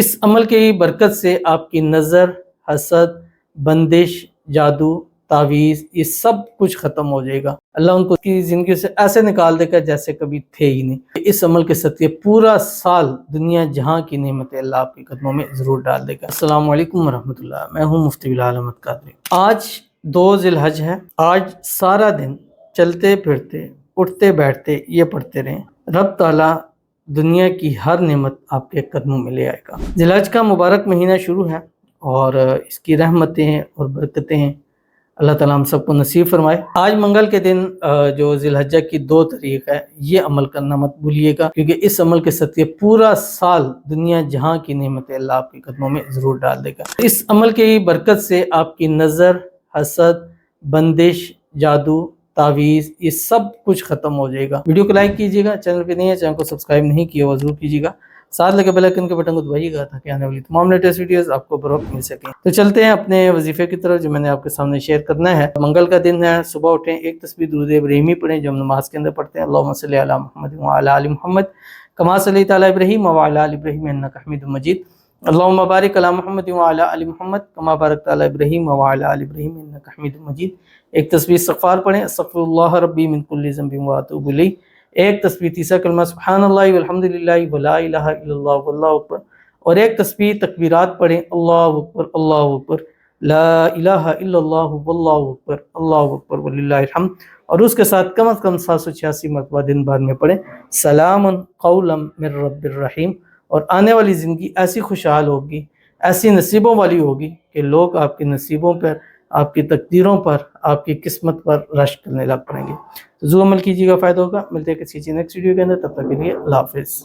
اس عمل کی برکت سے آپ کی نظر، حسد، بندش، جادو، تعویذ یہ سب کچھ ختم ہو جائے گا۔ اللہ ان کو کی زندگی سے ایسے نکال دے گا جیسے کبھی تھے ہی نہیں۔ اس عمل کے صدقے پورا سال دنیا جہاں کی نعمتیں اللہ آپ کے قدموں میں ضرور ڈال دے گا۔ السلام علیکم ورحمۃ اللہ، میں ہوں مفتی بلال احمد قادری۔ آج 2 ذی الحج ہے۔ آج سارا دن چلتے پھرتے اٹھتے بیٹھتے یہ پڑھتے رہیں، رب تعالیٰ دنیا کی ہر نعمت آپ کے قدموں میں لے آئے گا۔ ذی الحج کا مبارک مہینہ شروع ہے اور اس کی رحمتیں اور برکتیں اللہ تعالیٰ ہم سب کو نصیب فرمائے۔ آج منگل کے دن جو ذی الحجہ کی 2 تاریخ ہے، یہ عمل کرنا مت بھولیے گا، کیونکہ اس عمل کے صدقے پورا سال دنیا جہاں کی نعمتیں اللہ آپ کے قدموں میں ضرور ڈال دے گا۔ اس عمل کی برکت سے آپ کی نظر، حسد، بندش، جادو، تعویذ یہ سب کچھ ختم ہو جائے گا۔ ویڈیو کو لائک کیجیے گا، چینل پہ نہیں ہے چینل کو سبسکرائب نہیں کیا وہ ضرور کیجیے گا، ساتھ لگے بیل آئیکن کے بٹن کو دبائیے گا تاکہ آنے والی تمام لیٹسٹ ویڈیوز آپ کو بروقت مل سکیں۔ تو چلتے ہیں اپنے وظیفے کی طرف جو میں نے آپ کے سامنے شیئر کرنا ہے۔ منگل کا دن ہے، صبح اٹھیں، ایک تسبیح درود ابراہیمی پڑھیں جو ہم نماز کے اندر پڑھتے ہیں۔ اللہم صلی علی محمد وعلی آل محمد کما صلیت علی ابراہیم وعلی آل ابراہیم انک حمید مجید۔ اللہم بارک علی محمد وعلی آل محمد کما بارکت علی ابراہیم وعلی آل ابراہیم انک حمید مجید۔ ایک تسبیح استغفار پڑھیں، استغفر اللہ ربی من کل ذنب واتوب الیہ۔ ایک تسبیح تیسرا کلمہ سبحان اللہ والحمد للہ ولا الہ الا اللہ واللہ اکبر، اور ایک تسبیح تکبیرات پڑھیں، اللہ اکبر اللہ اکبر لا الہ الا اللہ واللہ اکبر وللہ الحمد، اور اس کے ساتھ کم از کم 786 مرتبہ دن بھر میں پڑھیں سلام قولا من رب الرحیم۔ اور آنے والی زندگی ایسی خوشحال ہوگی، ایسی نصیبوں والی ہوگی کہ لوگ آپ کے نصیبوں پر، آپ کی تقدیروں پر، آپ کی قسمت پر رشک کرنے لگ پڑیں گے۔ تو ضرور عمل کیجیے گا، فائدہ ہوگا۔ ملتے ہیں کسی نیکسٹ ویڈیو کے اندر، تب تک کے لیے اللہ حافظ۔